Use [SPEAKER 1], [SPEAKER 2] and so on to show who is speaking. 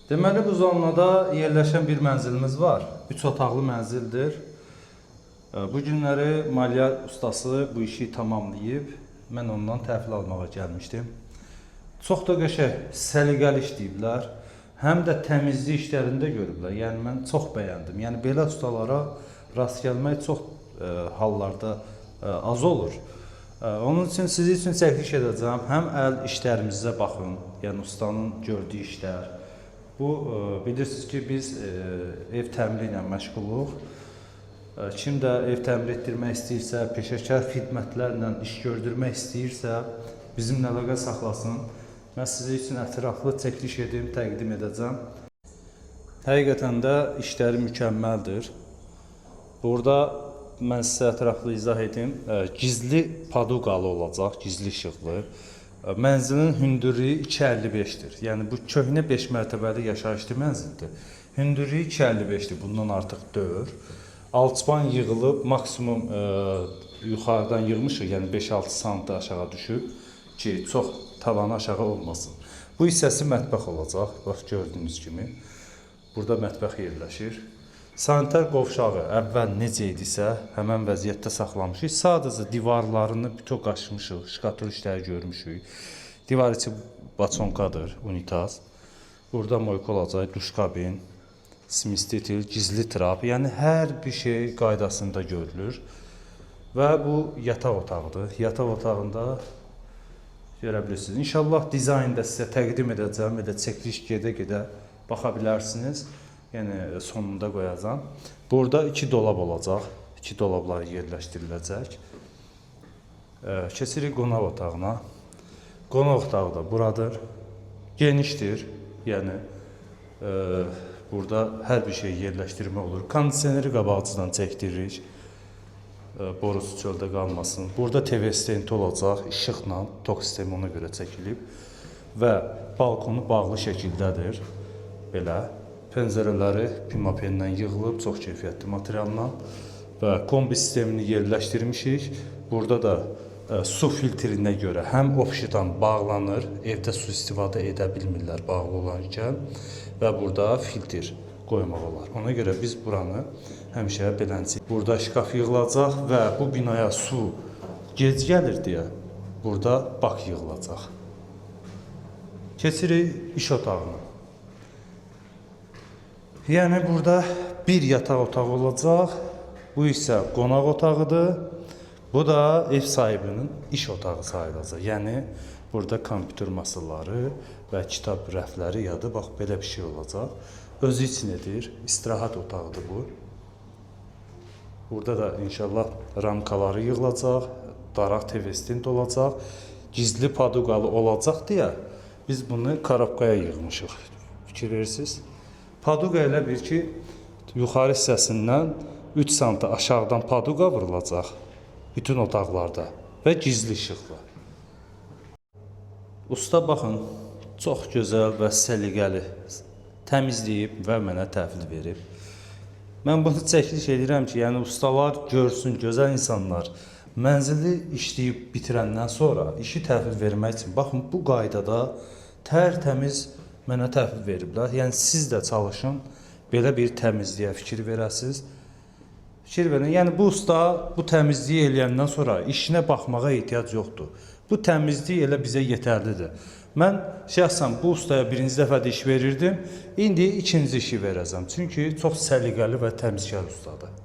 [SPEAKER 1] Deməli, bu zonada yerləşən bir mənzilimiz var. 3 otaqlı mənzildir. Bu günləri maliyyə ustası bu işi tamamlayıb. Mən ondan təhvil almağa gəlmişdim. Çox da qəşəng, səliqəli işləyiblər. Həm də təmizlik işlərində görüblər. Yəni, mən çox bəyəndim. Yəni, belə ustalara rast gəlmək çox hallarda az olur. Onun üçün sizi üçün çəkiliş edəcəm. Həm əl işlərimizə baxın, yəni ustanın gördüyü işlər. Bu, bilirsiniz ki, biz ev təmiri ilə məşğuluq. Kim də ev təmir etdirmək istəyirsə, peşəkar xidmətlərlə iş gördürmək istəyirsə, bizimlə əlaqə saxlasın. Mən sizin üçün ətraflı çəkiliş edib təqdim edəcəm. Həqiqətən də işləri mükəmməldir. Burada mən sizə ətraflı izah edim. Gizli paduqalı olacaq, gizli işıqlı. Mənzilin hündürlüyü 2.55-dir. Yəni, bu köhnə 5 mərtəbəli yaşayışlı mənzildir. Hündürlüyü 2.55-dir, bundan artıq deyil. Alçıpan yığılıb, maksimum yuxarıdan yığmışıq, yəni 5-6 sant aşağı düşüb ki, çox tavanı aşağı olmasın. Bu hissəsi mətbəx olacaq, bax gördüyünüz kimi. Burada mətbəx yerləşir. Sanitar qovşağı əvvəl necə idisə, həmən vəziyyətdə saxlamışıq. Sadəcə divarlarını bütöv qaçmışıq, şkatur işləri görmüşük. Divar içi baçonkadır, unitaz. Burada moyka olacaq, duş kabin, simistitil, gizli trap. Yəni, hər bir şey qaydasında görülür. Və bu yataq otağıdır. Yataq otağında görə bilirsiniz. İnşallah dizaynda sizə təqdim edəcəm, elə çəkiliş gedə-gedə baxa bilərsiniz. Yəni, sonunda qoyacam. Burada 2 dolab olacaq. 2 dolablar yerləşdiriləcək. Keçirik qonaq otağına. Qonaq otağı da buradır. Genişdir. Yəni, burada hər bir şey yerləşdirmə olur. Kondisioneri qabaqcıdan çəkdiririk. Borusu çöldə qalmasın. Burada TV stenti olacaq. İşıqla, tok sistemi ona görə çəkilib. Və balkonu bağlı şəkildədir. Belə. Pəncərələri pimapenlə yığılıb, çox keyfiyyətli materialla və kombi sistemini yerləşdirmişik. Burada da su filtrinə görə həm opşidan bağlanır, evdə su istifadə edə bilmirlər bağlı olarkən və burada filtr qoymaq olar. Ona görə biz buranı həmişə beləcəyik. Burada şkaf yığılacaq və bu binaya su gec gəlir deyə burada bak yığılacaq. Keçirik iş otağına. Yəni, burada bir yataq otağı olacaq. Bu isə qonaq otağıdır. Bu da ev sahibinin iş otağı sayılacaq. Yəni, burada kompüter masaları və kitab rəfləri yadı, bax, belə bir şey olacaq. Özü için edir, istirahat otağıdır bu. Burada da inşallah ramkaları yığılacaq, daraq TV stend olacaq, gizli paduqalı olacaq deyə biz bunu korobkaya yığmışıq. Fikir verirsiniz? Paduqa elə bir ki, yuxarı hissəsindən 3 sm aşağıdan paduqa vurulacaq bütün otaqlarda və gizli işıqla. Usta baxın, çox gözəl və səliqəli təmizləyib və mənə təhvil verib. Mən bunu çəkiliş edirəm ki, yəni ustalar görsün, gözəl insanlar mənzili işləyib bitirəndən sonra işi təhvil vermək üçün, baxın, bu qaydada tərtəmiz mənə təhvil veriblər. Yəni, siz də çalışın, belə bir təmizliyə fikir verəsiniz. Fikir verin. Yəni, bu usta bu təmizliyi eləyəndən sonra işinə baxmağa ehtiyac yoxdur. Bu təmizlik elə bizə yetərlidir. Mən şəxsən bu ustaya birinci dəfədə iş verirdim. İndi ikinci işi verəcəm. Çünki çox səliqəli və təmizkar ustadır.